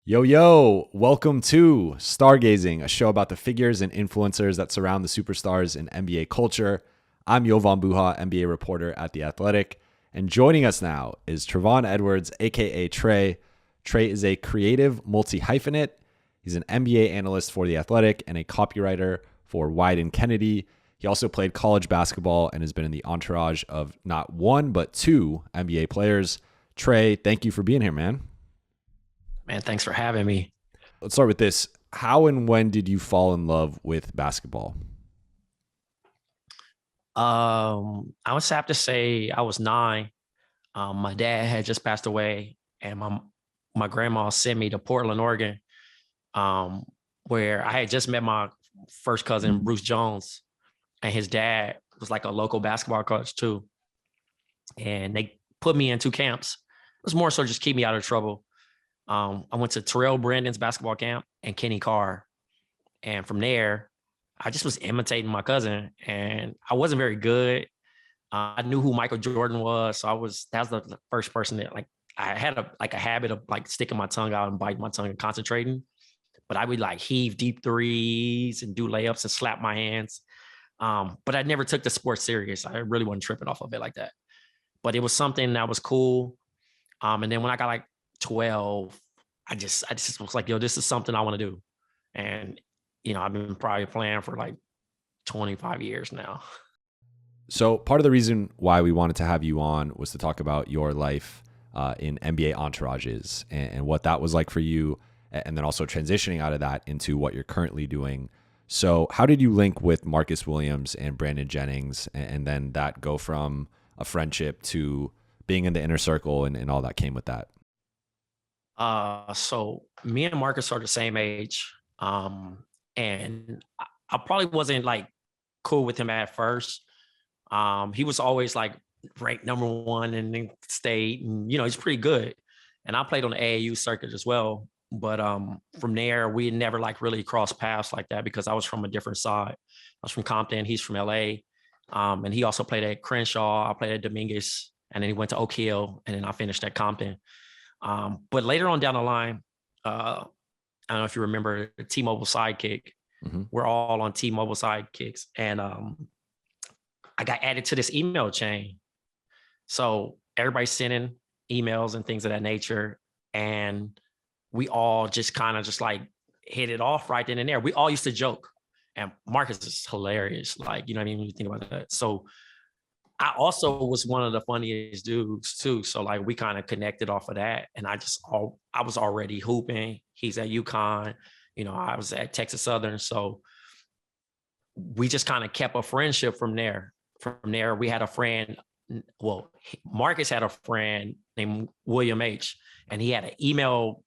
Yo, welcome to Stargazing, a show about the figures and influencers that surround the superstars in NBA culture. I'm Jovan Buha, NBA reporter at The Athletic, and joining us now is Travonne Edwards, aka Trey. Trey is a creative multi-hyphenate. He's an NBA analyst for The Athletic and a copywriter for Wieden Kennedy. He also played college basketball and has been in the entourage of not one, but two NBA players. Trey, thank you for being here, man. Man, thanks for having me. Let's start with this. How and when did you fall in love with basketball? I would have to say I was 9. My dad had just passed away, and my grandma sent me to Portland, Oregon, where I had just met my first cousin, Bruce Jones, and his dad was like a local basketball coach too. And they put me in 2 camps. It was more so just keep me out of trouble. I went to Terrell Brandon's basketball camp and Kenny Carr. And from there, I just was imitating my cousin, and I wasn't very good. I knew who Michael Jordan was. So that was the first person that I had a habit of sticking my tongue out and biting my tongue and concentrating. But I would heave deep threes and do layups and slap my hands. But I never took the sport serious. I really wasn't tripping off of it like that. But it was something that was cool. And then when I got 12, I just was like, yo, this is something I want to do. And, I've been probably playing for 25 years now. So part of the reason why we wanted to have you on was to talk about your life in NBA entourages and what that was like for you, and then also transitioning out of that into what you're currently doing. So how did you link with Marcus Williams and Brandon Jennings, and then that go from a friendship to being in the inner circle and all that came with that? So me and Marcus are the same age. And I probably wasn't cool with him at first. He was always ranked number 1 in the state, and he's pretty good. And I played on the AAU circuit as well. But from there, we never really crossed paths like that because I was from a different side. I was from Compton, he's from LA. And he also played at Crenshaw. I played at Dominguez, and then he went to Oak Hill, and then I finished at Compton. But later on down the line, I don't know if you remember the T-Mobile Sidekick. Mm-hmm. We're all on T-Mobile Sidekicks. And I got added to this email chain. So everybody's sending emails and things of that nature. And we all just kind of hit it off right then and there. We all used to joke. And Marcus is hilarious. When you think about that. So I also was one of the funniest dudes too. So we kind of connected off of that. And I was already hooping. He's at UConn. I was at Texas Southern. So we just kind of kept a friendship from there. From there, we had a friend. Well, Marcus had a friend named William H. And he had an email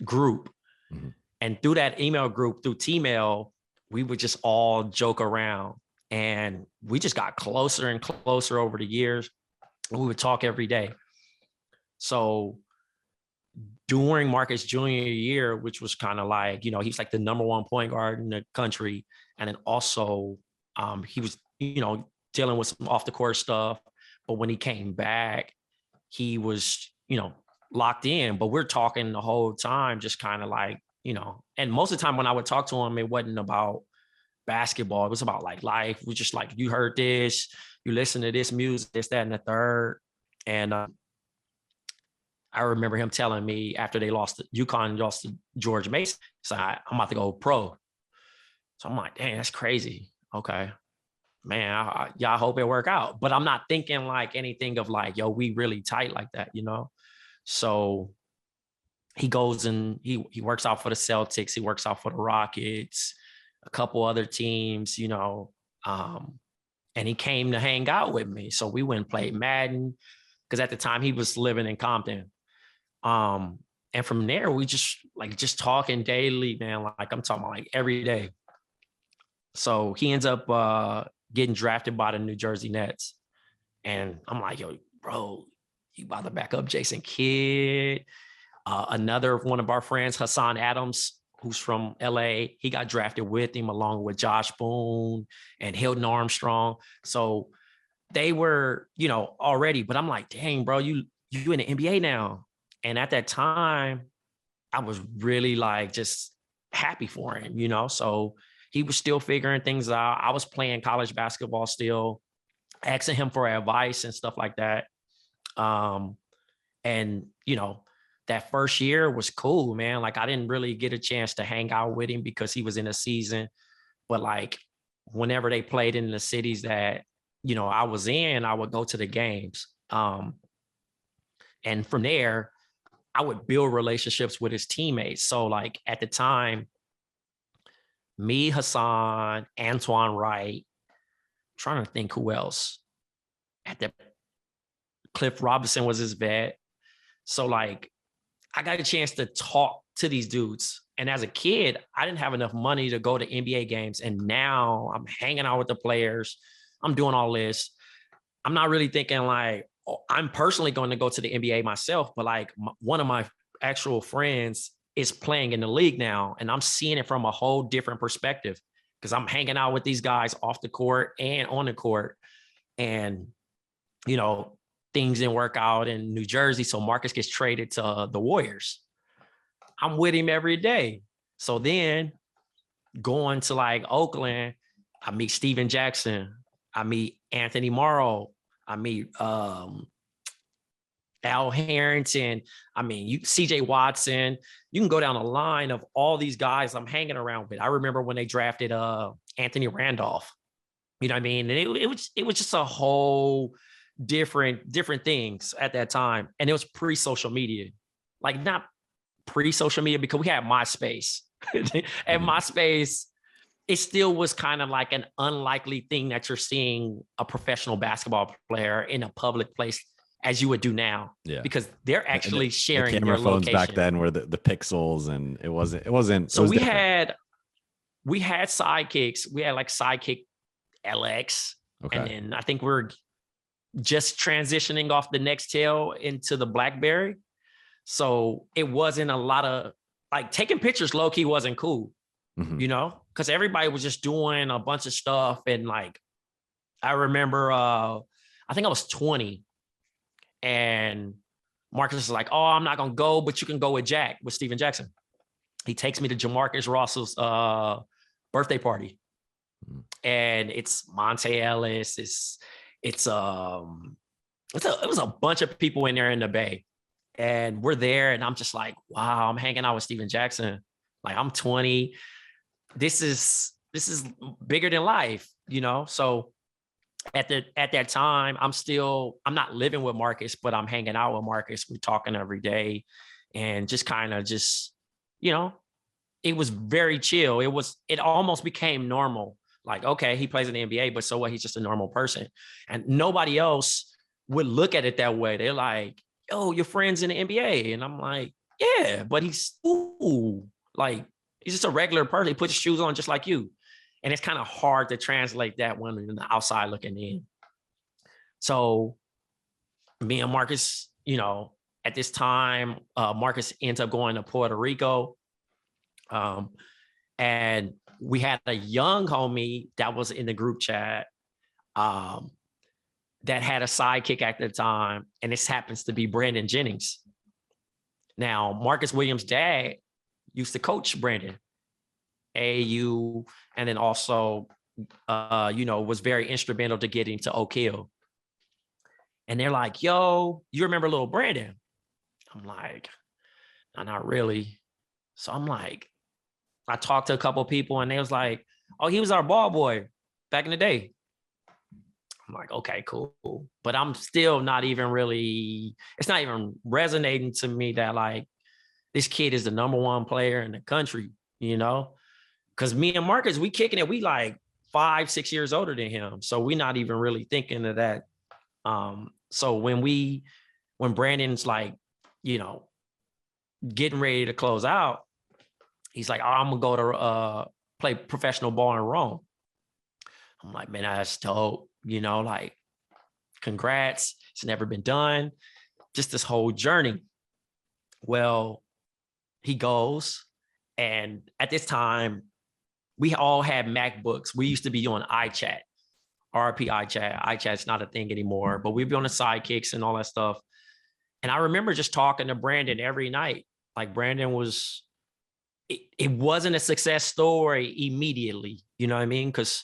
group. Mm-hmm. And through that email group, through T-mail, we would just all joke around. And we just got closer and closer over the years. And we would talk every day. So during Marcus' junior year, which was kind of he's the number 1 point guard in the country. And then also he was, dealing with some off the court stuff. But when he came back, he was, locked in. But we're talking the whole time, just kind of and most of the time when I would talk to him, it wasn't about basketball. It was about life. We just you heard this, you listen to this music, this, that, and the third. And I remember him telling me after UConn lost to George Mason, so I'm about to go pro. So I'm like, dang, that's crazy. Okay, man, I hope it work out. But I'm not thinking anything of yo, we really tight like that, So he goes and he works out for the Celtics. He works out for the Rockets, a couple other teams, and he came to hang out with me. So we went and played Madden because at the time he was living in Compton. And from there, we just talking daily, man. I'm talking about every day. So he ends up getting drafted by the New Jersey Nets. And I'm like, yo, bro, you about to back up Jason Kidd. Another one of our friends, Hassan Adams, who's from LA, he got drafted with him along with Josh Boone and Hilton Armstrong. So they were, already, but I'm like, dang, bro, you in the NBA now. And at that time, I was really like just happy for him, you know? So he was still figuring things out. I was playing college basketball still, asking him for advice and stuff like that. And, you know, that first year was cool, man. Like I didn't really get a chance to hang out with him because he was in a season, but like whenever they played in the cities that, you know, I was in, I would go to the games. And from there, I would build relationships with his teammates. So like at the time, me, Hassan, Antoine Wright, trying to think who else. At the Cliff Robinson was his vet. So like I got a chance to talk to these dudes. And as a kid, I didn't have enough money to go to NBA games. And now I'm hanging out with the players. I'm doing all this. I'm not really thinking like, oh, I'm personally going to go to the NBA myself, but like one of my actual friends is playing in the league now. And I'm seeing it from a whole different perspective because I'm hanging out with these guys off the court and on the court. And, you know, things didn't work out in New Jersey. So Marcus gets traded to the Warriors. I'm with him every day. So then going to like Oakland, I meet Steven Jackson. I meet Anthony Morrow. I meet Al Harrington. I mean, CJ Watson. You can go down a line of all these guys I'm hanging around with. I remember when they drafted Anthony Randolph. You know what I mean? And it was just a whole different things at that time. And it was pre-social media. Like not pre-social media because we had MySpace. And MySpace, it still was kind of like an unlikely thing that you're seeing a professional basketball player in a public place as you would do now. Yeah. Because they're actually sharing the camera their phones location. back then were the pixels, and it wasn't. So we had sidekicks. We had like Sidekick LX. Okay. And then I think we're just transitioning off the Nextel into the BlackBerry. So it wasn't a lot of like taking pictures low key wasn't cool, you know, because everybody was just doing a bunch of stuff. And like, I remember, I think I was 20 and Marcus was like, oh, I'm not going to go, but you can go with Steven Jackson. He takes me to Jamarcus Russell's birthday party. And it's Monte Ellis. It was a bunch of people in there in the Bay. And we're there and I'm just like, wow, I'm hanging out with Steven Jackson. Like I'm 20. This is bigger than life, you know? So at that time, I'm not living with Marcus, but I'm hanging out with Marcus. We're talking every day and just kind of you know, it was very chill. It almost became normal. Like, okay, he plays in the NBA, but so what? He's just a normal person. And nobody else would look at it that way. They're like, yo, your friend's in the NBA. And I'm like, yeah, but he's like, he's just a regular person. He puts his shoes on just like you. And it's kind of hard to translate that when you're on the outside looking in. So me and Marcus, you know, at this time, Marcus ends up going to Puerto Rico. And we had a young homie that was in the group chat that had a sidekick at the time. And this happens to be Brandon Jennings. Now, Marcus Williams' dad used to coach Brandon, AAU, and then also, you know, was very instrumental to getting to Oak Hill. And they're like, yo, you remember little Brandon? I'm like, no, not really. So I'm like, I talked to a couple of people and they was like, oh, he was our ball boy back in the day. I'm like, okay, cool. But I'm still not even really, it's not even resonating to me that like this kid is the #1 player in the country, you know? Because me and Marcus, we kicking it, we like 5-6 years older than him. So we're not even really thinking of that. So when Brandon's like, you know, getting ready to close out, he's like, oh, I'm gonna go to play professional ball in Rome. I'm like, man, that's dope. You know, like, congrats. It's never been done. Just this whole journey. Well, he goes, and at this time, we all had MacBooks. We used to be on iChat, RP iChat. iChat's not a thing anymore, but we'd be on the sidekicks and all that stuff. And I remember just talking to Brandon every night. Like Brandon was, it wasn't a success story immediately. You know what I mean? Because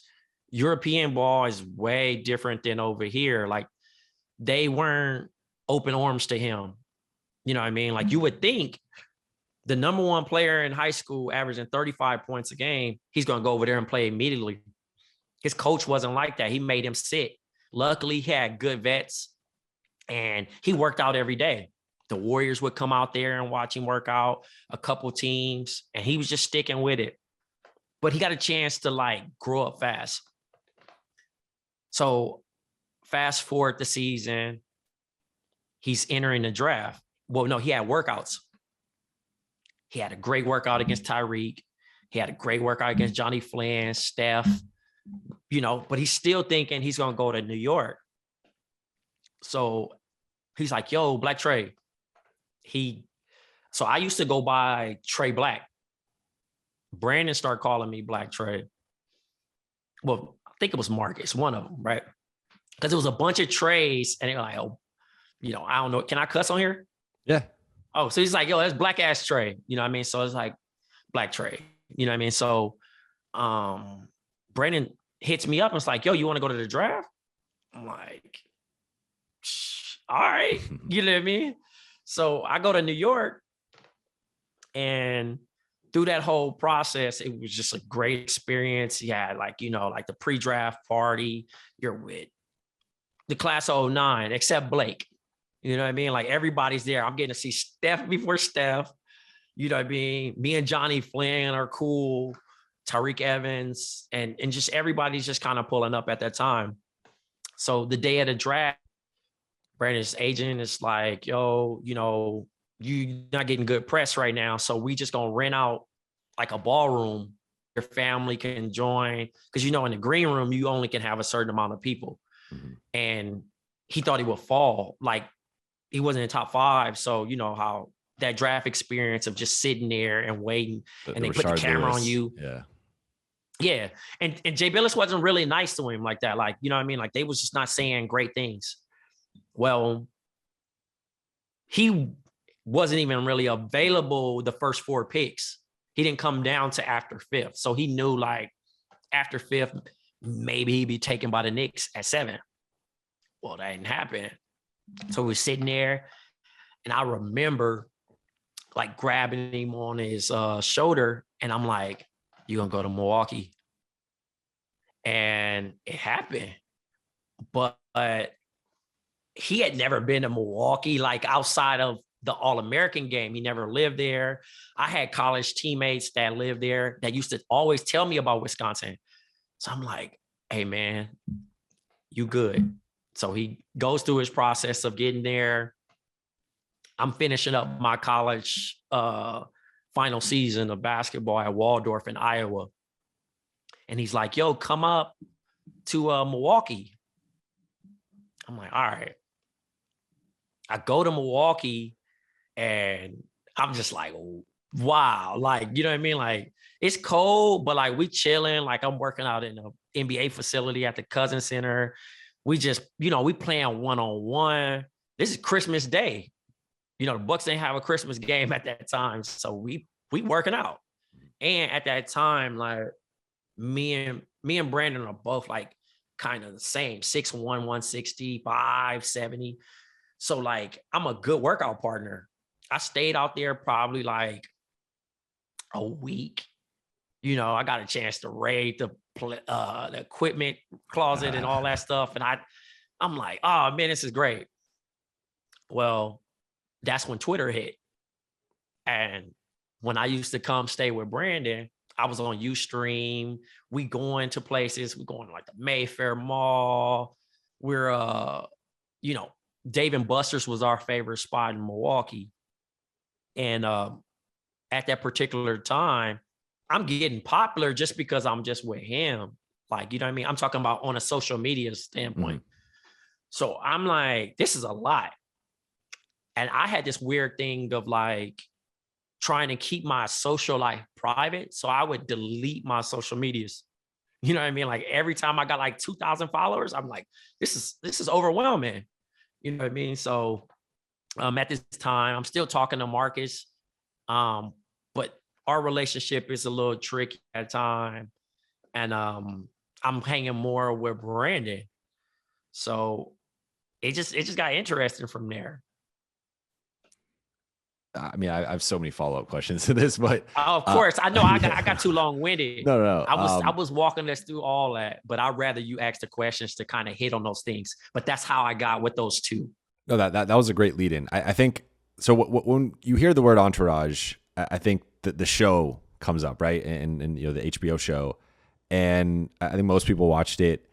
European ball is way different than over here. Like they weren't open arms to him. You know what I mean? Like you would think the number one player in high school averaging 35 points a game, he's going to go over there and play immediately. His coach wasn't like that. He made him sit. Luckily, he had good vets and he worked out every day. The Warriors would come out there and watch him work out, a couple teams, and he was just sticking with it. But he got a chance to like grow up fast. So fast forward the season, he's entering the draft. Well, no, he had workouts. He had a great workout against Tyreek. He had a great workout against Johnny Flynn, Steph, you know, but he's still thinking he's going to go to New York. So he's like, yo, Black Trey. So I used to go by Trey Black. Brandon started calling me Black Trey. Well, I think it was Marcus, one of them, right? Because it was a bunch of Treys, and they're like, oh, you know, I don't know. Can I cuss on here? Yeah. Oh, so he's like, yo, that's Black ass Trey. You know what I mean? So it's like Black Trey. You know what I mean? So Brandon hits me up and it's like, yo, you want to go to the draft? I'm like, all right. You know what I mean? So I go to New York, and through that whole process, it was just a great experience. Yeah, like, you know, like the pre-draft party, you're with the class of 09, except Blake. You know what I mean? Like everybody's there. I'm getting to see Steph before Steph. You know what I mean? Me and Johnny Flynn are cool. Tyreek Evans and just everybody's just kind of pulling up at that time. So the day of the draft, Brandon's agent is like, yo, you know, you're not getting good press right now. So we just going to rent out like a ballroom. Your family can join. Because, you know, in the green room, you only can have a certain amount of people. Mm-hmm. And he thought he would fall. Like he wasn't in the top 5. So, you know, how that draft experience of just sitting there and waiting and they put the camera on you. Yeah. Yeah. And Jay Billis wasn't really nice to him like that. Like, you know what I mean? Like they was just not saying great things. Well, he wasn't even really available the first 4 picks. He didn't come down to after 5th. So he knew like after 5th, maybe he'd be taken by the Knicks at 7. Well, that didn't happen. So we were sitting there and I remember like grabbing him on his shoulder and I'm like, you gonna go to Milwaukee? And it happened. But he had never been to Milwaukee, like outside of the All-American game. He never lived there. I had college teammates that lived there that used to always tell me about Wisconsin. So I'm like, hey, man, you good. So he goes through his process of getting there. I'm finishing up my college final season of basketball at Waldorf in Iowa. And he's like, yo, come up to Milwaukee. I'm like, all right. I go to Milwaukee and I'm just like, wow. Like, you know what I mean? Like it's cold, but like we chilling. Like I'm working out in an NBA facility at the Cousin Center. We just, you know, we playing one-on-one. This is Christmas Day. You know, the Bucks didn't have a Christmas game at that time. So we working out. And at that time, like me and Brandon are both like kind of the same, 6'1", 160, 570. So like I'm a good workout partner. I stayed out there probably like a week. You know, I got a chance to raid the equipment closet and all that stuff. And I'm like, oh man, this is great. Well, that's when Twitter hit. And when I used to come stay with Brandon, I was on Ustream. We going to places. We're going to like the Mayfair Mall. We're, you know, Dave and Buster's was our favorite spot in Milwaukee. And at that particular time, I'm getting popular just because I'm just with him. Like, you know what I mean? I'm talking about on a social media standpoint. Mm-hmm. So I'm like, this is a lot. And I had this weird thing of like trying to keep my social life private. So I would delete my social medias. You know what I mean? Like every time I got like 2,000 followers, I'm like, this is overwhelming. You know what I mean? So at this time, I'm still talking to Marcus. But our relationship is a little tricky at time. And I'm hanging more with Brandon. So it just got interesting from there. I mean, I have so many follow-up questions to this, but Of course, I know I got too long-winded. No. I was walking us through all that, but I'd rather you ask the questions to kind of hit on those things. But that's how I got with those two. No, that was a great lead-in. I think so. When you hear the word entourage, I think that the show comes up, right? And the HBO show, and I think most people watched it.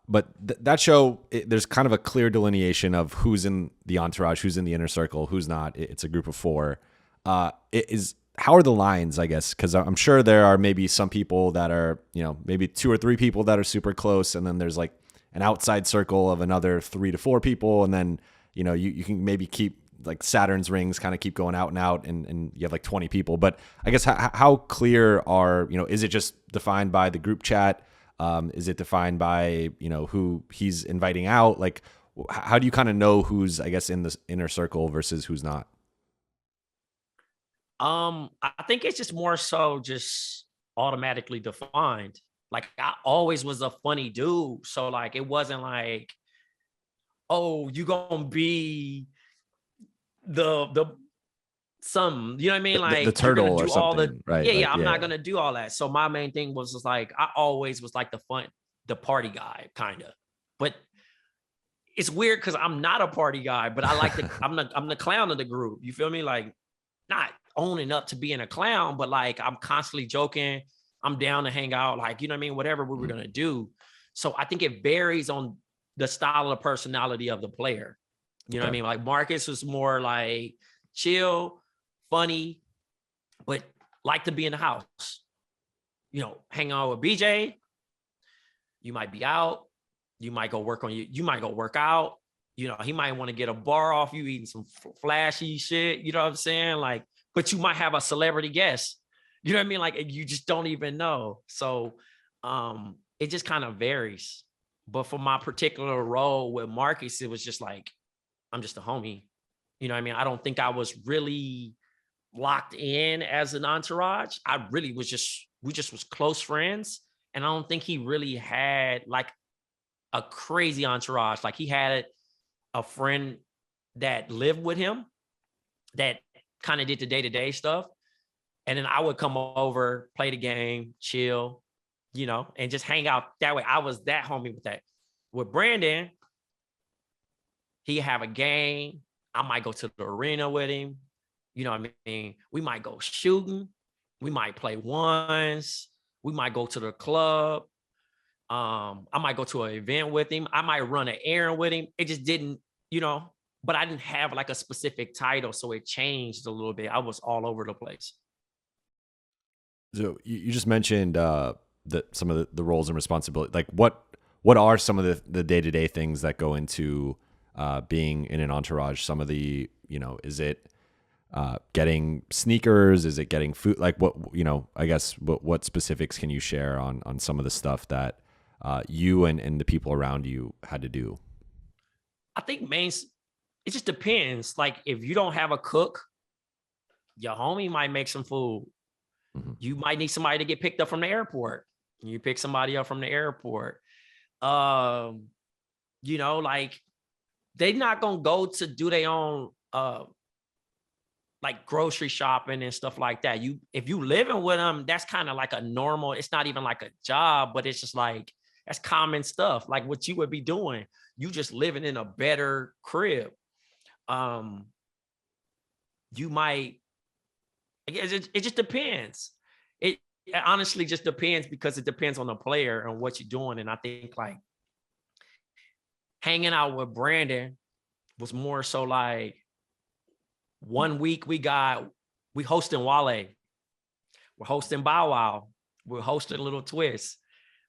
But that show, there's kind of a clear delineation of who's in the entourage, who's in the inner circle, who's not. It's a group of four. How are the lines, I guess? Because I'm sure there are maybe some people that are, maybe 2 or 3 people that are super close, and then there's like an outside circle of another 3 to 4 people, and then you can maybe keep like Saturn's rings, kind of keep going out and out, and you have like 20 people. But I guess how clear are is it just defined by the group chat? Is it defined by who he's inviting out? Like, how do you kind of know who's, I guess, in the inner circle versus who's not? I think it's just more so just automatically defined. Like, I always was a funny dude, so like it wasn't like, oh, you gonna be the some, you know what I mean? Like the turtle you're gonna or do all something, the right? yeah, Like, I'm not gonna do all that. So my main thing was just like I always was like the party guy, kind of. But it's weird because I'm not a party guy, but I like I'm the clown of the group. You feel me? Like, not owning up to being a clown, but like I'm constantly joking. I'm down to hang out, like, you know what I mean? Whatever we were gonna do. So I think it varies on the style of personality of the player. You know what I mean? Like Marcus was more like chill, funny, but like to be in the house. Hang out with BJ. You might be out. You might go work on you. You might go work out. He might want to get a bar off you eating some flashy shit. You know what I'm saying? Like, but you might have a celebrity guest. You know what I mean? Like, you just don't even know. So it just kind of varies. But for my particular role with Marcus, it was just like, I'm just a homie. You know what I mean? I don't think I was really locked in as an entourage. I really was we just was close friends. And I don't think he really had like a crazy entourage. Like, he had a friend that lived with him that kind of did the day-to-day stuff. And then I would come over, play the game, chill, and just hang out that way. I was that homie with that. With Brandon, he have a game. I might go to the arena with him. You know what I mean? We might go shooting. We might play ones. We might go to the club. I might go to an event with him. I might run an errand with him. It just didn't, but I didn't have like a specific title. So it changed a little bit. I was all over the place. So you just mentioned some of the roles and responsibilities. Like, what are some of the day-to-day things that go into being in an entourage? Some of the, is it getting sneakers? Is it getting food? Like, what, I guess what specifics can you share on some of the stuff that you and the people around you had to do? I think it just depends. Like, if you don't have a cook, your homie might make some food. Mm-hmm. You might need somebody to get picked up from the airport. You pick somebody up from the airport. Like, they're not gonna go to do their own like grocery shopping and stuff like that. If you living with them, that's kind of like a normal, it's not even like a job, but it's just like, that's common stuff. Like what you would be doing. You just living in a better crib. You might, it just depends. It honestly just depends, because it depends on the player and what you're doing. And I think like hanging out with Brandon was more so like, 1 week we hosting Wale, we're hosting Bow Wow, we're hosting Little Twist,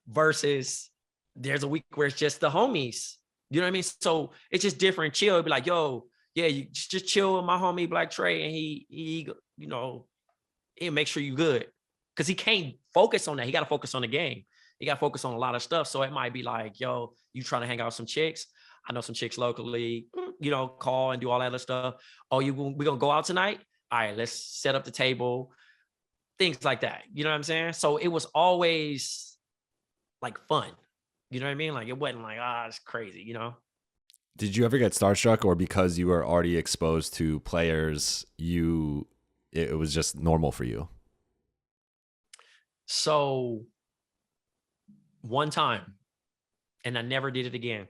versus there's a week where it's just the homies. You know what I mean? So it's just different. Chill. It'd be like, yo, yeah, you just chill with my homie Black Trey, and he he'll make sure you good, because he can't focus on that. He got to focus on the game. He got to focus on a lot of stuff. So it might be like, yo, you trying to hang out with some chicks? I know some chicks locally, call and do all that other stuff. Oh, we're going to go out tonight? all right, let's set up the table, things like that. You know what I'm saying? So it was always like fun. You know what I mean? Like it wasn't like, it's crazy, you know? Did you ever get starstruck, or because you were already exposed to players, it was just normal for you? So one time, and I never did it again.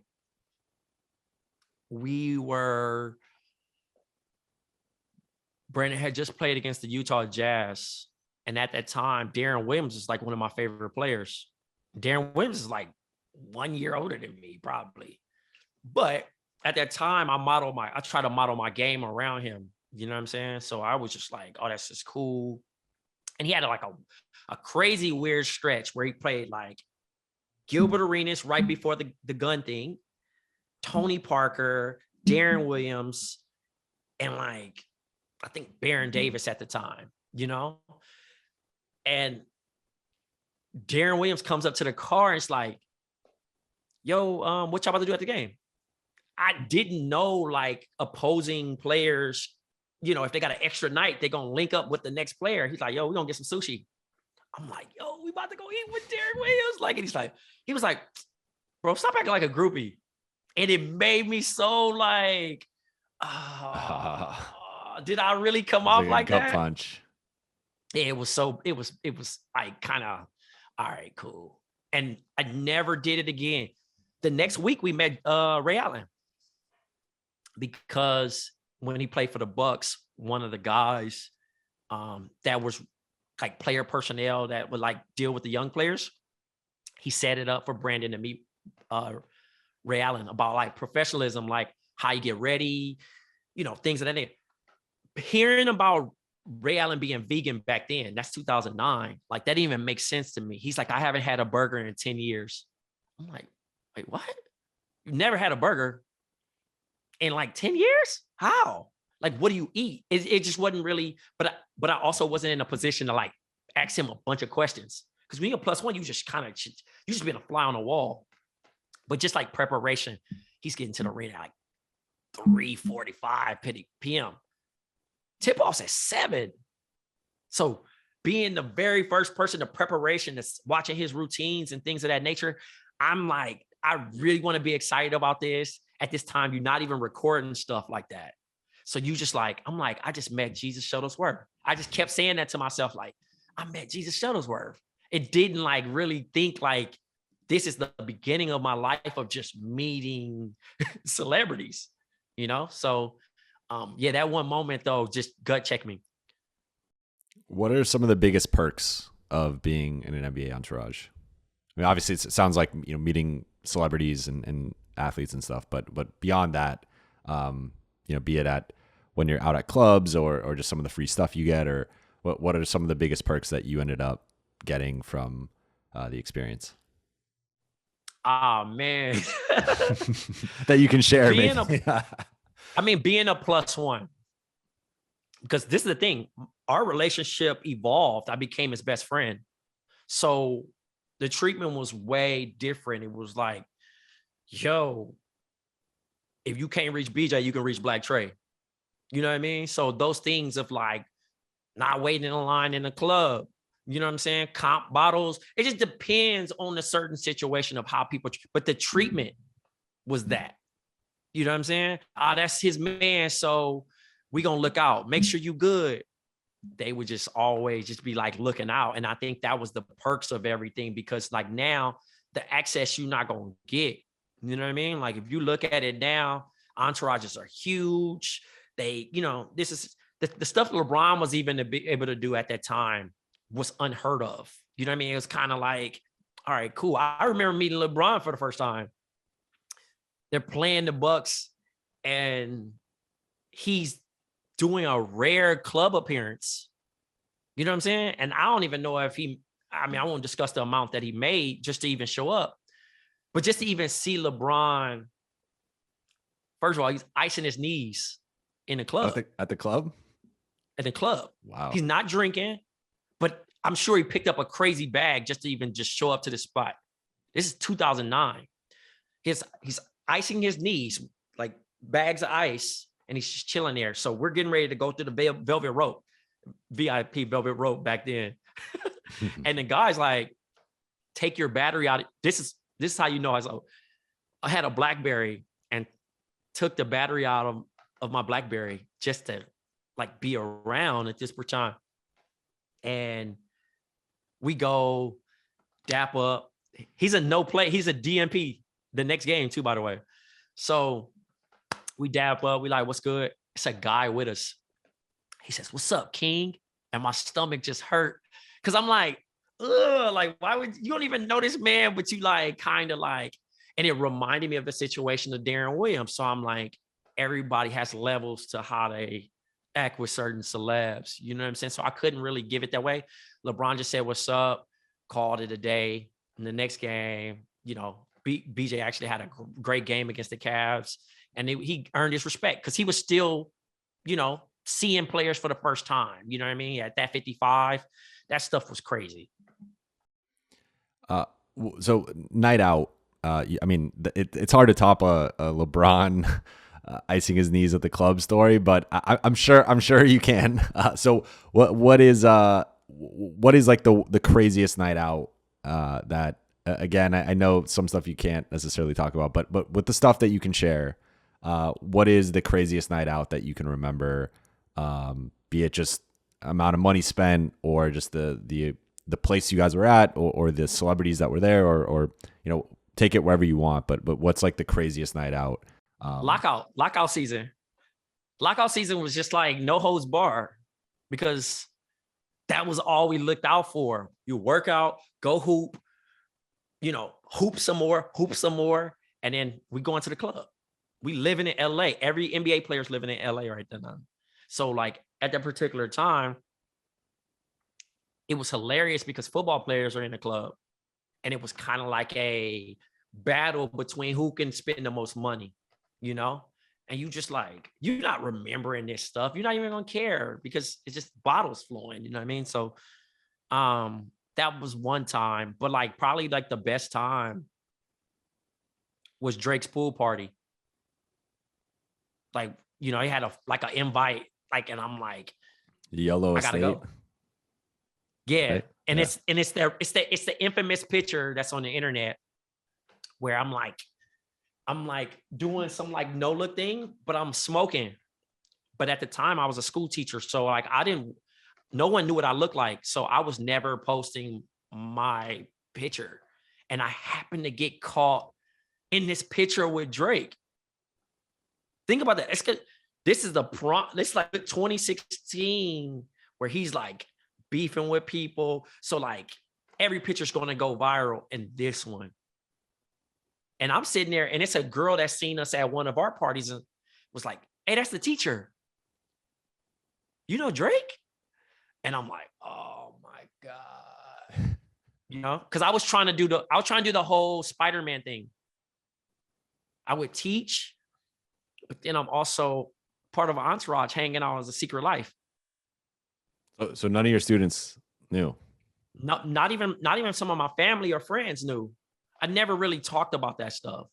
Brandon had just played against the Utah Jazz. And at that time, Derrick Williams is like one of my favorite players. Derrick Williams is like 1 year older than me, probably. But at that time, I try to model my game around him. You know what I'm saying? So I was just like, oh, that's just cool. And he had like a crazy weird stretch where he played like Gilbert Arenas right before the gun thing, Tony Parker, Derrick Williams, and like, I think Baron Davis at the time, you know? And Derrick Williams comes up to the car and it's like, yo, what y'all about to do at the game? I didn't know like opposing players, you know, if they got an extra night, they're going to link up with the next player. He's like, yo, we're going to get some sushi. I'm like, yo, we about to go eat with Derrick Williams. Like, and he was like, bro, stop acting like a groupie. And it made me so like, did I really come off like gut that? Punch. Yeah, it was like kind of, all right, cool. And I never did it again. The next week we met Ray Allen, because when he played for the Bucks, one of the guys that was like player personnel that would like deal with the young players, he set it up for Brandon to meet Ray Allen about like professionalism, like how you get ready, you know, things of that nature. Hearing about Ray Allen being vegan back then, that's 2009. Like that didn't even make sense to me. He's like, I haven't had a burger in 10 years. I'm like, wait, what? You've never had a burger in like 10 years? How? Like, what do you eat? It just wasn't really, but I also wasn't in a position to like ask him a bunch of questions. Because when you're +1, you just being a fly on the wall. But just like preparation, he's getting to the ring at like 3:45 p.m. Tip-off's at 7. So being the very first person to preparation, that's watching his routines and things of that nature, I'm like, I really want to be excited about this. At this time, you're not even recording stuff like that. So you just like, I'm like, I just met Jesus Shuttlesworth. I just kept saying that to myself, like, I met Jesus Shuttlesworth. It didn't like really think like this is the beginning of my life of just meeting celebrities, you know? So yeah, that one moment though, just gut checked me. What are some of the biggest perks of being in an NBA entourage? I mean, obviously it sounds like, you know, meeting celebrities and athletes and stuff, but beyond that, you know, be it at when you're out at clubs or just some of the free stuff you get, or what are some of the biggest perks that you ended up getting from the experience? Oh man. That you can share. Being a +1, because this is the thing, our relationship evolved. I became his best friend. So the treatment was way different. It was like, yo, if you can't reach BJ, you can reach Black Trey. You know what I mean? So those things of like not waiting in a line in a club, you know what I'm saying? Comp bottles. It just depends on the certain situation of how people, but the treatment was that. You know what I'm saying? That's his man. So we gonna look out. Make sure you good. They would just always just be like looking out. And I think that was the perks of everything, because like now the access you're not gonna get. You know what I mean? Like if you look at it now, entourages are huge. They, you know, this is the stuff LeBron was even able to do at that time was unheard of. You know what I mean? It was kind of like, all right, cool. I remember meeting LeBron for the first time. They're playing the Bucks and he's doing a rare club appearance. You know what I'm saying? And I don't even know if I won't discuss the amount that he made just to even show up, but just to even see LeBron, first of all, he's icing his knees in the club. At the club? At the club. Wow. He's not drinking, but I'm sure he picked up a crazy bag just to even just show up to the spot. This is 2009. He's icing his knees, like bags of ice, and he's just chilling there. So we're getting ready to go through the velvet rope, VIP velvet rope back then. And the guy's like, take your battery out. This is how you know. I had a BlackBerry and took the battery out of my BlackBerry just to like be around at this time. And we go dap up. He's a no play. He's a DMP the next game too, by the way. So we dap up. We like, what's good? It's a guy with us. He says, what's up, King? And my stomach just hurt. Cause I'm like, ugh, like, why would you don't even know this man, but you like kind of like, and it reminded me of the situation of Derrick Williams. So I'm like, everybody has levels to how they act with certain celebs. You know what I'm saying? So I couldn't really give it that way. LeBron just said, what's up? Called it a day. In the next game, you know, BJ actually had a great game against the Cavs, and he earned his respect because he was still, you know, seeing players for the first time. You know what I mean? At that 55, that stuff was crazy. So night out, I mean, it's hard to top a LeBron icing his knees at the club story, but I'm sure you can. So what is like the craziest night out that again, I know some stuff you can't necessarily talk about, but with the stuff that you can share, what is the craziest night out that you can remember? Be it just amount of money spent, or just the place you guys were at, or the celebrities that were there, or you know, take it wherever you want. But what's like the craziest night out? Lockout season. Lockout season was just like no holds bar, because that was all we looked out for. You work out, go hoop, you know, hoop some more, and then we go into the club. We living in LA. Every NBA player's living in LA right now. So like at that particular time, it was hilarious because football players are in the club, and it was kind of like a battle between who can spend the most money, you know? And you just like, you're not remembering this stuff. You're not even gonna care because it's just bottles flowing, you know what I mean? So that was one time, but like probably like the best time was Drake's pool party. Like, you know, he had an invite, like, and I'm like, Yellow I gotta Estate. go. Yeah. Right? And Yeah. it's the infamous picture that's on the internet where I'm like doing some like no look thing, but I'm smoking. But at the time I was a school teacher. So like no one knew what I looked like. So I was never posting my picture. And I happened to get caught in this picture with Drake. Think about that. This is like 2016 where he's like beefing with people. So like every picture's going to go viral, and this one. And I'm sitting there, and it's a girl that's seen us at one of our parties and was like, hey, that's the teacher. You know Drake? And I'm like, oh my God. You know, because I was trying to do the whole Spider-Man thing. I would teach, but then I'm also part of an entourage hanging out as a secret life. So none of your students knew? Not even some of my family or friends knew. I never really talked about that stuff.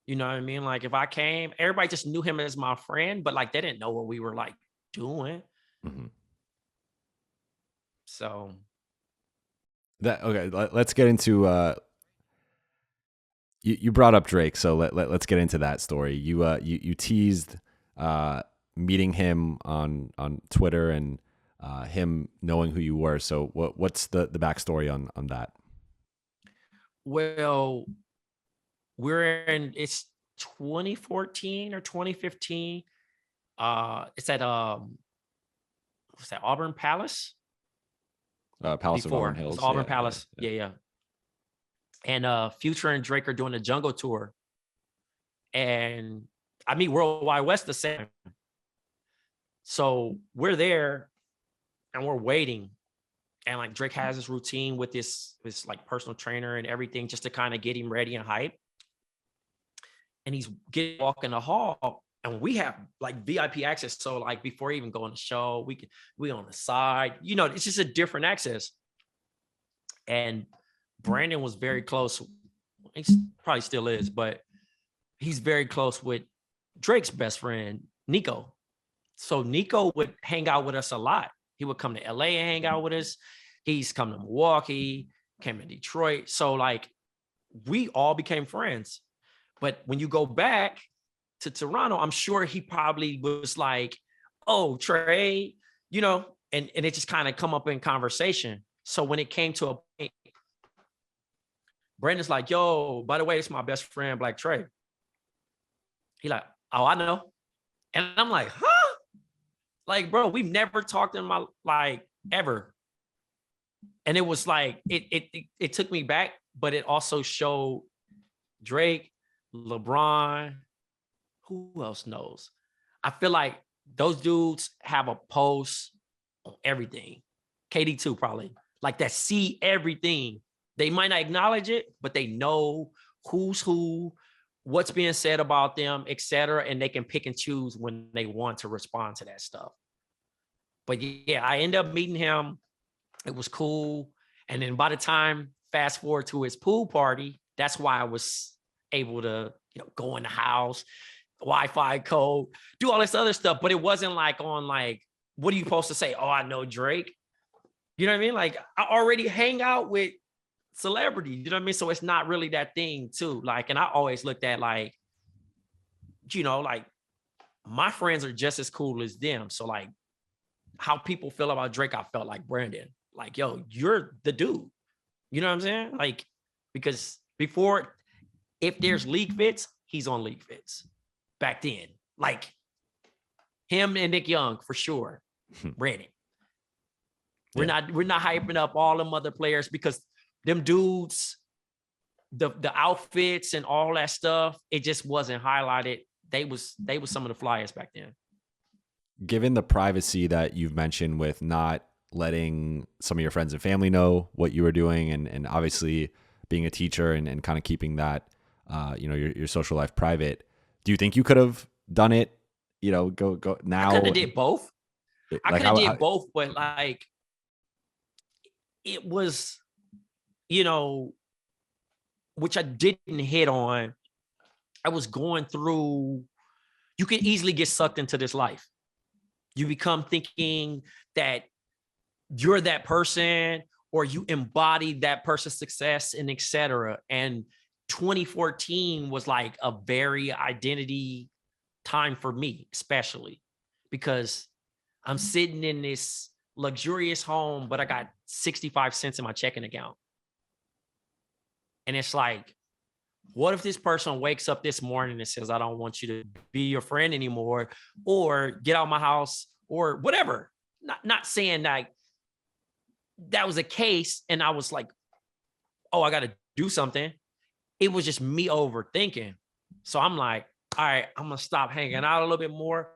You know what I mean? Like if I came, everybody just knew him as my friend, but like they didn't know what we were like doing. Mm-hmm. So okay, let's get into you brought up Drake, so let's get into that story. You teased meeting him on Twitter and him knowing who you were. So what's the backstory on that? Well, it's 2014 or 2015. It's at what's that, Auburn Palace? Palace of Auburn Hills. Auburn Palace. Yeah. And Future and Drake are doing a jungle tour. And I meet Worldwide West the same. So we're there and we're waiting. And like Drake has this routine with this like personal trainer and everything just to kind of get him ready and hype. And he's walking the hall, and we have like VIP access. So like before even going to show, we on the side, you know, it's just a different access. And Brandon was very close. He probably still is, but he's very close with Drake's best friend, Nico. So Nico would hang out with us a lot. He would come to LA and hang out with us. He's come to Milwaukee, came to Detroit. So like we all became friends. But when you go back to Toronto, I'm sure he probably was like, oh, Trey, and it just kind of come up in conversation. So when it came to a point, Brandon's like, yo, by the way, it's my best friend, Black Trey. He like, oh, I know. And I'm like, huh? Like, bro, we've never talked in my, like, ever. And it was like, it took me back, but it also showed Drake, LeBron, who else knows? I feel like those dudes have a pulse on everything. KD too, probably. Like that, see everything. They might not acknowledge it, but they know who's who, what's being said about them, etc. And they can pick and choose when they want to respond to that stuff. But yeah, I ended up meeting him. It was cool. And then by the time, fast forward to his pool party, that's why I was able to, go in the house, Wi-Fi code, do all this other stuff. But it wasn't like on like, what are you supposed to say? Oh, I know Drake. You know what I mean? Like I already hang out with celebrities, you know what I mean? So it's not really that thing too. Like, and I always looked at like, like my friends are just as cool as them. So like how people feel about Drake, I felt like Brandon, like, yo, you're the dude. You know what I'm saying? Like, because before, if there's league fits, he's on league fits. Back then, like him and Nick Young for sure. Brandon. We're not hyping up all them other players because them dudes, the outfits and all that stuff, it just wasn't highlighted. They was some of the flyers back then. Given the privacy that you've mentioned with not letting some of your friends and family know what you were doing, and obviously being a teacher and kind of keeping that, your social life private, do you think you could have done it? Go now. I could have did both. I could have did both, but like it was, which I didn't hit on. I was going through, you can easily get sucked into this life. You become thinking that you're that person or you embody that person's success and et cetera. And 2014 was like a very identity time for me, especially because I'm sitting in this luxurious home, but I got 65 cents in my checking account. And it's like, what if this person wakes up this morning and says, I don't want you to be your friend anymore, or get out of my house, or whatever. Not saying like that was a case and I was like, oh, I got to do something. It was just me overthinking. So I'm like, all right, I'm going to stop hanging out a little bit more.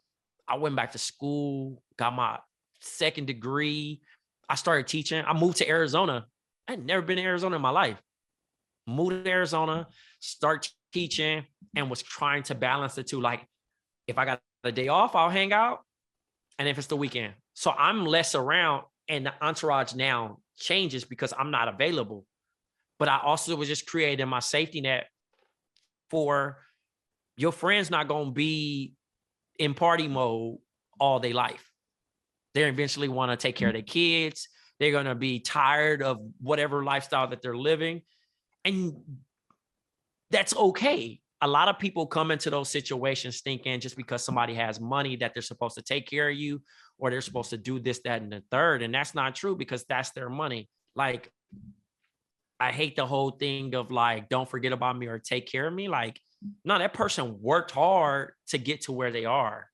I went back to school, got my second degree. I started teaching. I moved to Arizona. I had never been to Arizona in my life. Moved to Arizona, start teaching, and was trying to balance the two. Like, if I got a day off, I'll hang out. And if it's the weekend. So I'm less around, and the entourage now changes because I'm not available. But I also was just creating my safety net for your friends not going to be in party mode all their life. They eventually want to take care of their kids. They're going to be tired of whatever lifestyle that they're living. And that's okay. A lot of people come into those situations thinking just because somebody has money that they're supposed to take care of you, or they're supposed to do this, that, and the third. And that's not true because that's their money. Like, I hate the whole thing of like, don't forget about me or take care of me. Like, no, that person worked hard to get to where they are.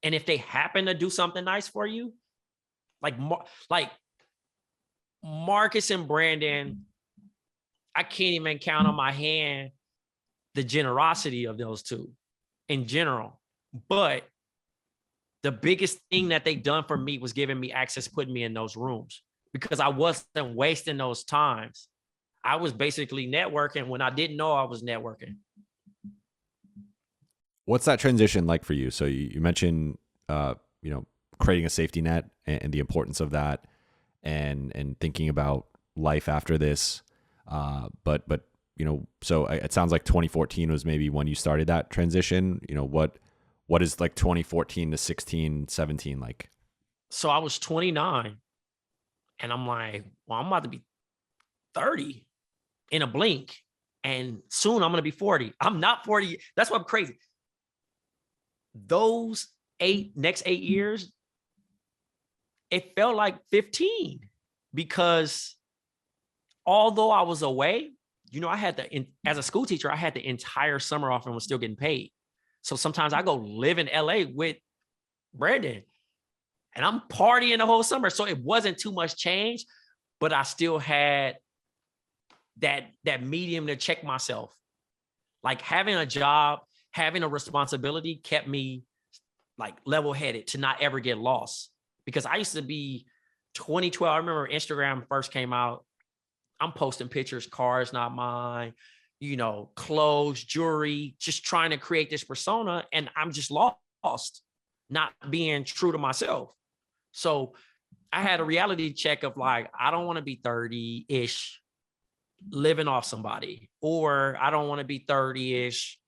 And if they happen to do something nice for you, like Marcus and Brandon, I can't even count on my hand the generosity of those two in general. But the biggest thing that they done for me was giving me access, putting me in those rooms, because I wasn't wasting those times. I was basically networking when I didn't know I was networking. What's that transition like for you? So you mentioned, creating a safety net and the importance of that, and thinking about life after this. But so it sounds like 2014 was maybe when you started that transition. What what is like 2014 to 16, 17 like? So I was 29 and I'm like, well, I'm about to be 30 in a blink. And soon I'm going to be 40. I'm not 40. That's why I'm crazy. Those next 8 years, it felt like 15 because although I was away, I had as a school teacher, I had the entire summer off and was still getting paid. So sometimes I go live in LA with Brandon and I'm partying the whole summer. So it wasn't too much change, but I still had that medium to check myself. Like having a job, having a responsibility kept me like level-headed to not ever get lost. Because I used to be 2012. I remember Instagram first came out. I'm posting pictures, cars not mine, clothes, jewelry, just trying to create this persona. And I'm just lost, not being true to myself. So I had a reality check of like, I don't want to be 30-ish living off somebody, or I don't want to be 30-ish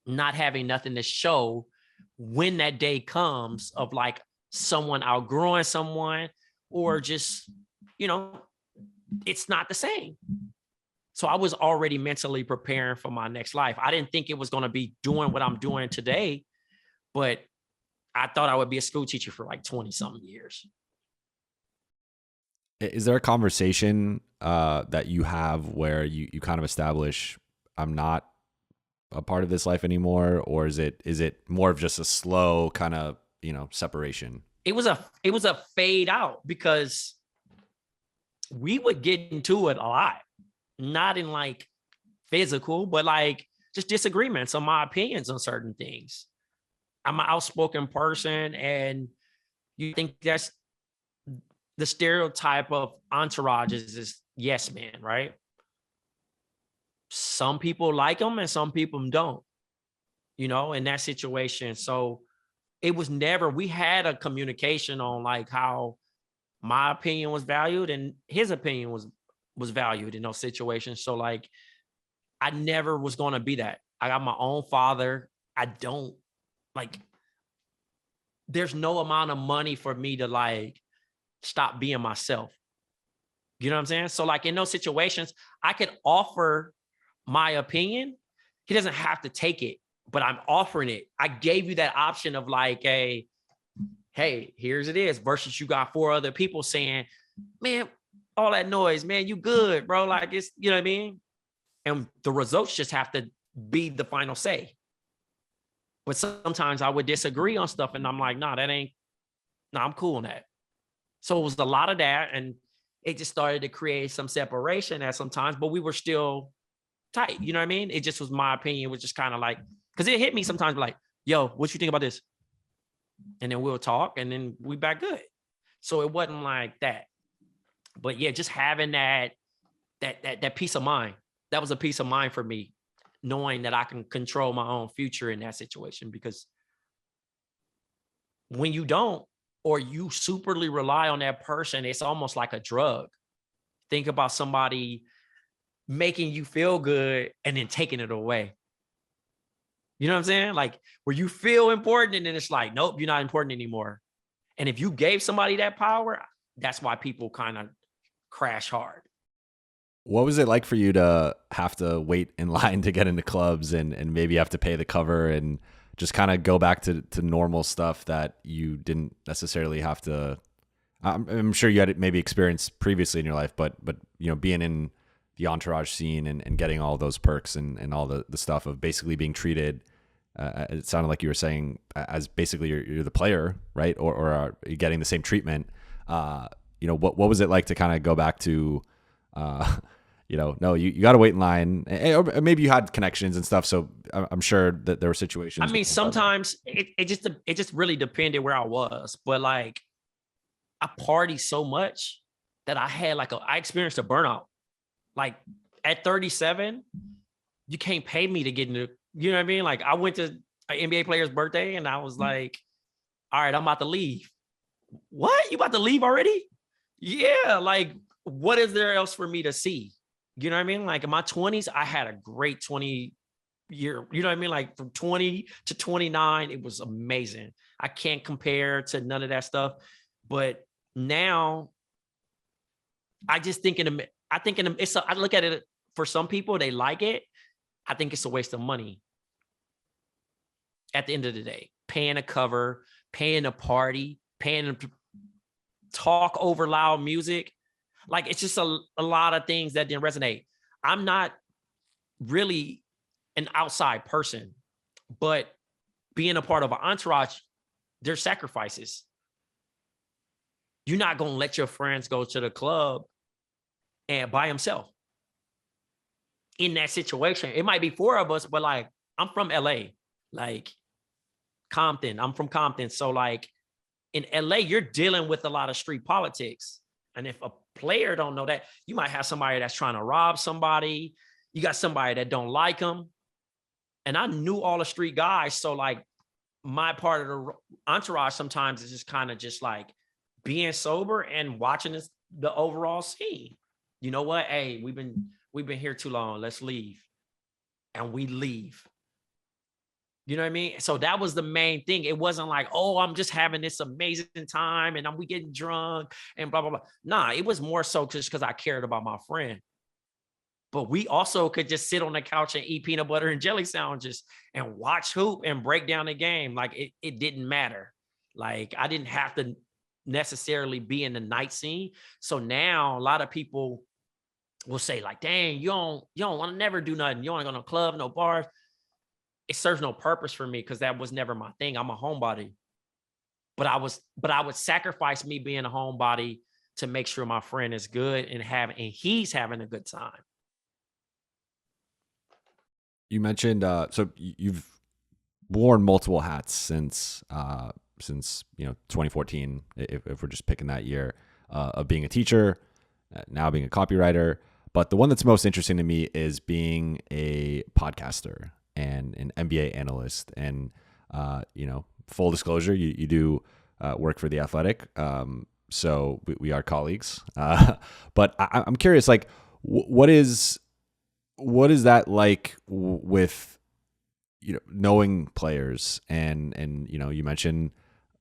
not having nothing to show when that day comes of like someone outgrowing someone, or just, it's not the same. So I was already mentally preparing for my next life. I didn't think it was going to be doing what I'm doing today, but I thought I would be a school teacher for like 20 something years. Is there a conversation that you have where you kind of establish, I'm not a part of this life anymore? Or is it more of just a slow kind of, separation? It was a fade out because we would get into it a lot, not in like physical, but like just disagreements on my opinions on certain things. I'm an outspoken person, and you think that's the stereotype of entourage is yes man, right? Some people like them and some people don't, in that situation. So it was never, we had a communication on like how my opinion was valued and his opinion was valued in those situations. So like, I never was going to be that. I got my own father. I don't like, there's no amount of money for me to like stop being myself. You know what I'm saying? So like in those situations, I could offer my opinion. He doesn't have to take it, but I'm offering it. I gave you that option of like, hey, here's it is, versus you got 4 other people saying, man, all that noise, man, you good, bro. Like it's, you know what I mean? And the results just have to be the final say. But sometimes I would disagree on stuff and I'm like, I'm cool on that. So it was a lot of that. And it just started to create some separation at sometimes, but we were still tight. You know what I mean? It just was my opinion, was just kind of like, because it hit me sometimes like, yo, what you think about this? And then we'll talk and then we back good. So it wasn't like that. But yeah, just having that peace of mind. That was a peace of mind for me, knowing that I can control my own future in that situation. Because when you don't, or you superly rely on that person, it's almost like a drug. Think about somebody making you feel good and then taking it away. You know what I'm saying? Like where you feel important and then it's like, nope, you're not important anymore. And if you gave somebody that power, that's why people kind of crash hard. What was it like for you to have to wait in line to get into clubs and maybe have to pay the cover and just kind of go back to normal stuff that you didn't necessarily have to? I'm sure you had maybe experienced previously in your life, but being in the entourage scene and getting all those perks and all the stuff of basically being treated, it sounded like you were saying, as basically you're the player, right? Or are you getting the same treatment? What was it like to kind of go back to, no, you got to wait in line. Or maybe you had connections and stuff. So I'm sure that there were situations. I mean, sometimes it just really depended where I was, but like I partied so much that I had I experienced a burnout. Like at 37, you can't pay me to get into, you know what I mean? Like I went to an NBA player's birthday and I was like, all right, I'm about to leave. What? You about to leave already? Yeah. Like, what is there else for me to see? You know what I mean? Like in my 20s, I had a great 20 year, you know what I mean? Like from 20 to 29, it was amazing. I can't compare to none of that stuff. But now I just think I look at it, for some people, they like it. I think it's a waste of money at the end of the day. Paying a cover, paying a party, paying them to talk over loud music. Like, it's just a lot of things that didn't resonate. I'm not really an outside person, but being a part of an entourage, there's sacrifices. You're not going to let your friends go to the club and by himself. In that situation, it might be 4 of us, but like, I'm from LA, like Compton. I'm from Compton. So like in LA, you're dealing with a lot of street politics. And if a player don't know that, you might have somebody that's trying to rob somebody. You got somebody that don't like them. And I knew all the street guys. So like my part of the entourage sometimes is just kind of just like being sober and watching the overall scene. You know what? Hey, we've been here too long. Let's leave. And we leave. You know what I mean? So that was the main thing. It wasn't like, oh, I'm just having this amazing time and we getting drunk and blah, blah, blah. Nah, it was more so just because I cared about my friend. But we also could just sit on the couch and eat peanut butter and jelly sandwiches and watch hoop and break down the game. Like it didn't matter. Like I didn't have to necessarily be in the night scene. So now a lot of people will say like, dang, you don't want to never do nothing. You don't want to go to no club, no bars. It serves no purpose for me because that was never my thing. I'm a homebody. But I would sacrifice me being a homebody to make sure my friend is good and he's having a good time. You mentioned so you've worn multiple hats since 2014, if we're just picking that year, of being a teacher, now being a copywriter. But the one that's most interesting to me is being a podcaster and an NBA analyst. And full disclosure, you do work for The Athletic, so we are colleagues. But I'm curious, like, what is that like with knowing players and you mentioned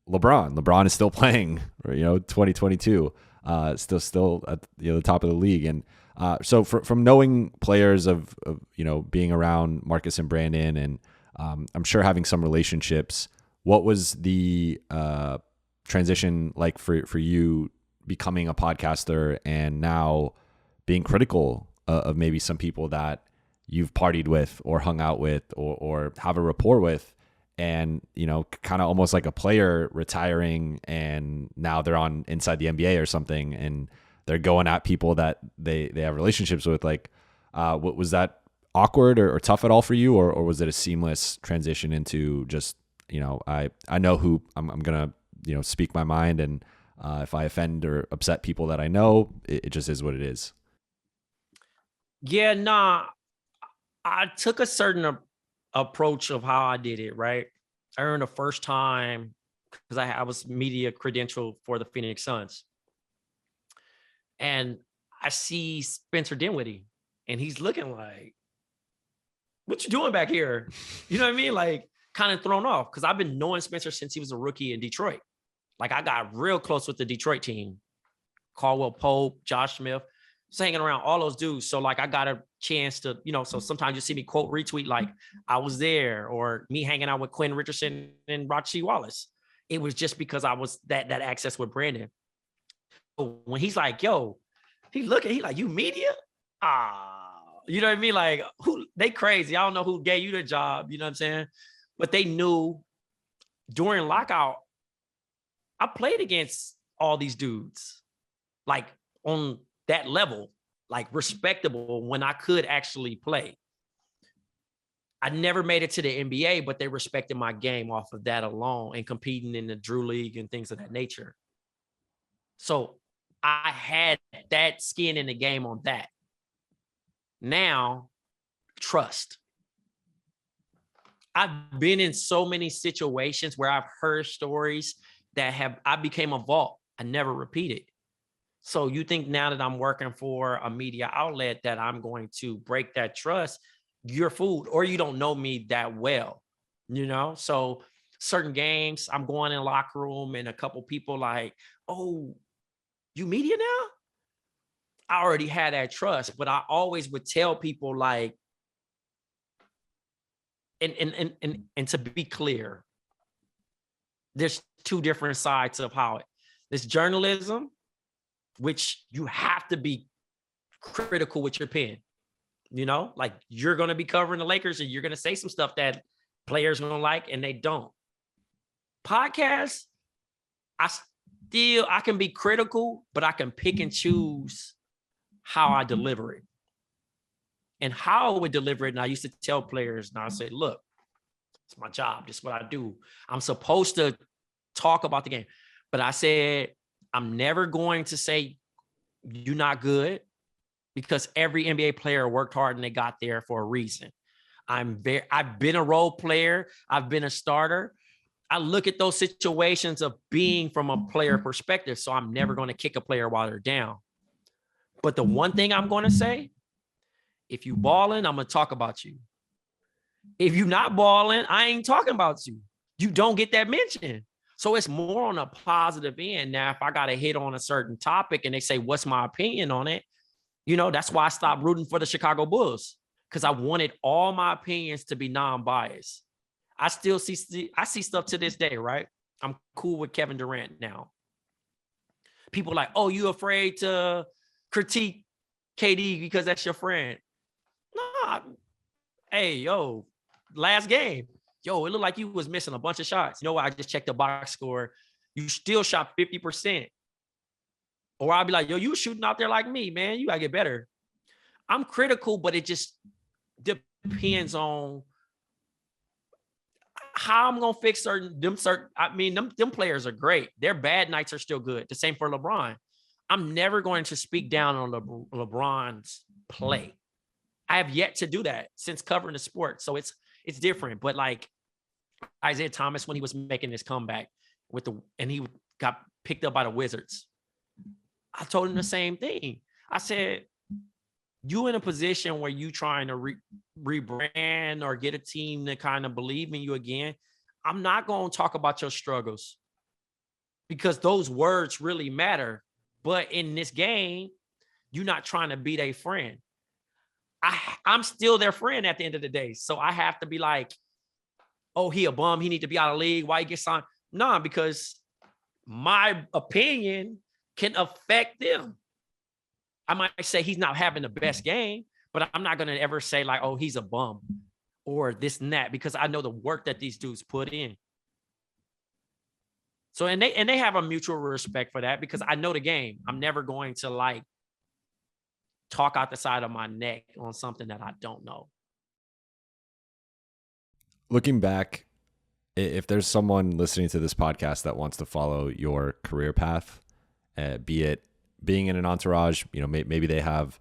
LeBron is still playing, 2022, still at the top of the league. And so from knowing players of being around Marcus and Brandon, and I'm sure having some relationships, what was the transition like for you becoming a podcaster and now being critical of maybe some people that you've partied with or hung out with or have a rapport with, and kind of almost like a player retiring and now they're on Inside the NBA or something and they're going at people that they have relationships with? Like, what was that awkward or tough at all for you, or was it a seamless transition into just I know who I'm gonna speak my mind, and if I offend or upset people that I know, it just is what it is? Yeah, nah, I took a certain approach of how I did it, right? I earned the first time because I was media credential for the Phoenix Suns. And I see Spencer Dinwiddie and he's looking like, what you doing back here? You know what I mean? Like kind of thrown off because I've been knowing Spencer since he was a rookie in Detroit. Like I got real close with the Detroit team, Caldwell Pope, Josh Smith. Just hanging around all those dudes. So like I got a chance to, so sometimes you see me quote retweet like I was there, or me hanging out with Quinn Richardson and Rasheed Wallace. It was just because I was that access with Brandon. So when he's like, yo, he like, you media? You know what I mean? Like they crazy. I don't know who gave you the job, you know what I'm saying? But they knew during lockout, I played against all these dudes, like on that level, like respectable when I could actually play. I never made it to the NBA, but they respected my game off of that alone and competing in the Drew League and things of that nature. So I had that skin in the game on that. Now, trust. I've been in so many situations where I've heard stories that I became a vault. I never repeated. So you think now that I'm working for a media outlet that I'm going to break that trust? your food, or you don't know me that well, So certain games, I'm going in the locker room and a couple people like, oh, you media now? I already had that trust, but I always would tell people like, and to be clear, there's two different sides of how this journalism, which you have to be critical with your pen. Like you're going to be covering the Lakers and you're going to say some stuff that players don't like and they don't. Podcasts, I can be critical, but I can pick and choose how I deliver it. And how I would deliver it, and I used to tell players, and I say, look, it's my job. This is what I do. I'm supposed to talk about the game. But I said, I'm never going to say you're not good, because every NBA player worked hard and they got there for a reason. I've been a role player. I've been a starter. I look at those situations of being from a player perspective. So I'm never going to kick a player while they're down. But the one thing I'm going to say, if you balling, I'm going to talk about you. If you're not balling, I ain't talking about you. You don't get that mention. So it's more on a positive end. Now, if I got to hit on a certain topic and they say, what's my opinion on it? That's why I stopped rooting for the Chicago Bulls, because I wanted all my opinions to be non-biased. I see stuff to this day, right? I'm cool with Kevin Durant now. People like, oh, you afraid to critique KD because that's your friend? Nah. Hey, yo, last game. Yo, it looked like you was missing a bunch of shots. You know what? I just checked the box score. You still shot 50%. Or I'll be like, yo, you shooting out there like me, man. You got to get better. I'm critical, but it just depends on how I'm going to fix them players are great. Their bad nights are still good. The same for LeBron. I'm never going to speak down on LeBron's play. I have yet to do that since covering the sport. So it's different. But like Isaiah Thomas, when he was making his comeback and he got picked up by the Wizards, I told him the same thing. I said, you in a position where you trying to rebrand or get a team to kind of believe in you again. I'm not going to talk about your struggles, because those words really matter. But in this game, you're not trying to be their friend. I'm still their friend at the end of the day. So I have to be like, oh, he a bum. He need to be out of the league. Why he get signed? No, because my opinion can affect them. I might say he's not having the best game, but I'm not going to ever say like, oh, he's a bum or this and that, because I know the work that these dudes put in. So, and they have a mutual respect for that, because I know the game. I'm never going to like talk out the side of my neck on something that I don't know. Looking back, if there's someone listening to this podcast that wants to follow your career path, be it being in an entourage, maybe they have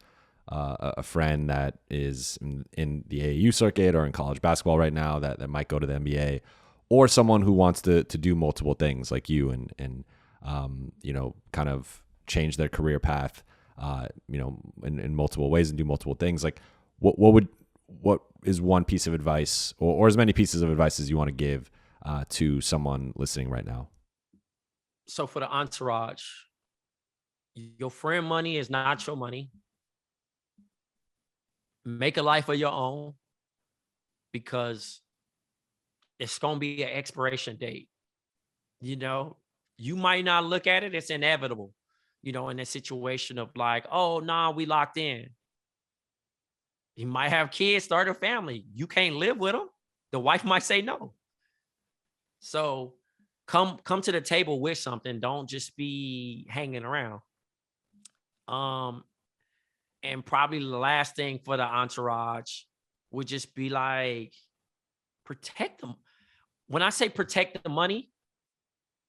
a friend that is in the AAU circuit or in college basketball right now that might go to the NBA, or someone who wants to do multiple things like you and kind of change their career path, in multiple ways and do multiple things. Like what is one piece of advice or as many pieces of advice as you want to give to someone listening right now? So for the entourage, your friend money is not your money. Make a life of your own, because it's going to be an expiration date. You might not look at it. It's inevitable, in a situation of like, oh, nah, we locked in. You might have kids, start a family. You can't live with them. The wife might say no. So come to the table with something. Don't just be hanging around. And probably the last thing for the entourage would just be like, protect them. When I say protect the money,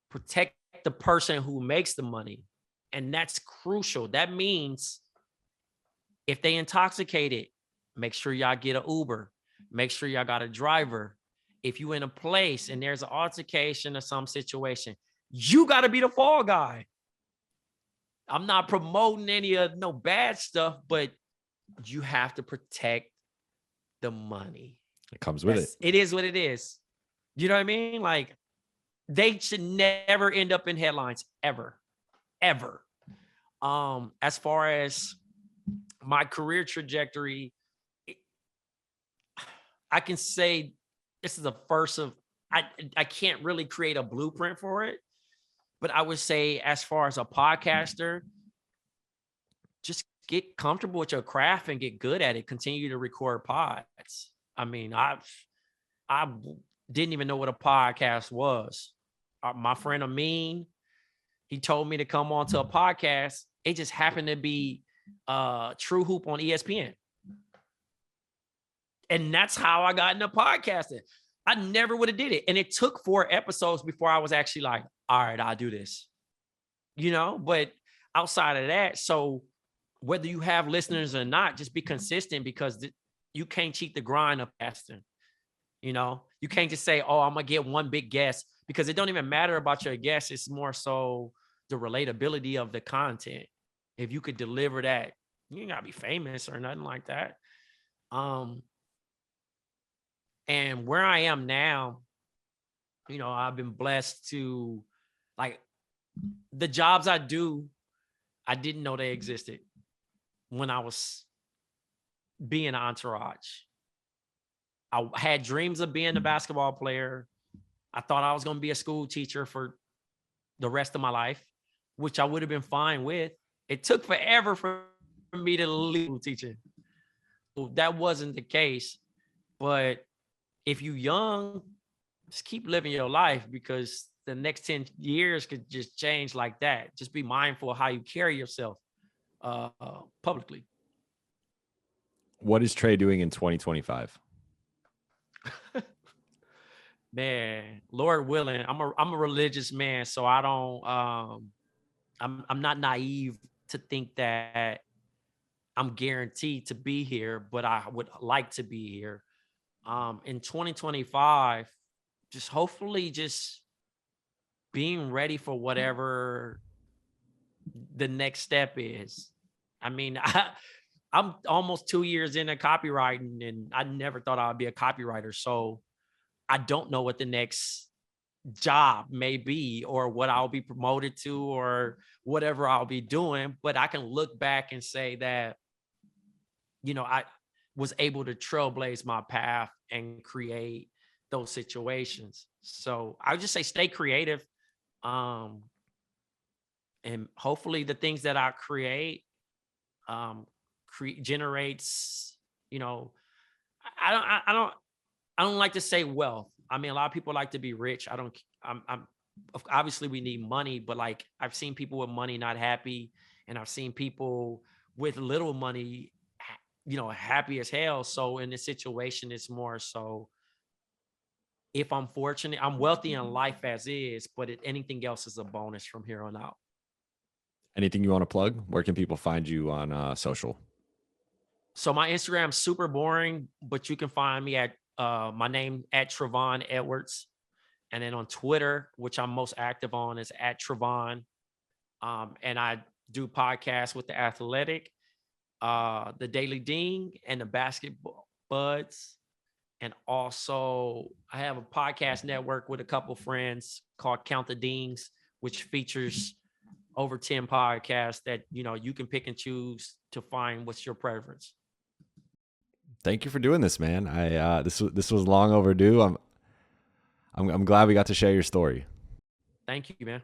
protect the person who makes the money. And that's crucial. That means if they intoxicated, make sure y'all get an Uber. Make sure y'all got a driver. If you in a place and there's an altercation or some situation, you got to be the fall guy. I'm not promoting any of no bad stuff, but you have to protect the money. It comes with it. It is what it is. You know what I mean? Like, they should never end up in headlines ever. As far as my career trajectory, I can say this is the first of, I can't really create a blueprint for it, but I would say as far as a podcaster, just get comfortable with your craft and get good at it. Continue to record pods. I mean, I didn't even know what a podcast was. My friend Amin, he told me to come on to a podcast. It just happened to be True Hoop on ESPN. And that's how I got into podcasting. I never would have did it. And it took 4 episodes before I was actually like, all right, I'll do this. You know, but outside of that, so whether you have listeners or not, just be consistent, because you can't cheat the grind of casting. You know, you can't just say, oh, I'm going to get one big guest, because it don't even matter about your guest. It's more so the relatability of the content. If you could deliver that, you ain't got to be famous or nothing like that. And where I am now, you know, I've been blessed to, like, the jobs I do, I didn't know they existed when I was being an entourage. I had dreams of being a basketball player. I thought I was going to be a school teacher for the rest of my life, which I would have been fine with. It took forever for me to leave teaching. That wasn't the case. But if you're young, just keep living your life, because the next 10 years could just change like that. Just be mindful of how you carry yourself publicly. What is Trey doing in 2025? Man, Lord willing, I'm a religious man, so I don't I'm not naive to think that I'm guaranteed to be here, but I would like to be here. In 2025, just hopefully just being ready for whatever the next step is. I mean, I'm almost 2 years into copywriting, and I never thought I would be a copywriter. So I don't know what the next job may be, or what I'll be promoted to, or whatever I'll be doing. But I can look back and say that, you know, I was able to trailblaze my path and create those situations. So I would just say stay creative. And hopefully the things that I create generates, you know, I don't like to say wealth. I mean, a lot of people like to be rich. I'm obviously we need money, but like, I've seen people with money not happy, and I've seen people with little money, you know, happy as hell. So in this situation, it's more so, if I'm fortunate, I'm wealthy in life as is, but anything else is a bonus from here on out. Anything you want to plug? Where can people find you on social? So my Instagram's super boring, but you can find me at my name at Travonne Edwards. And then on Twitter, which I'm most active on, is at Travonne. And I do podcasts with The Athletic, the Daily Ding, and the Basketball Buds. And also I have a podcast network with a couple friends called Count the Dings, which features over 10 podcasts that, you know, you can pick and choose to find what's your preference. Thank you for doing this, man. This was long overdue. I'm glad we got to share your story. Thank you, man.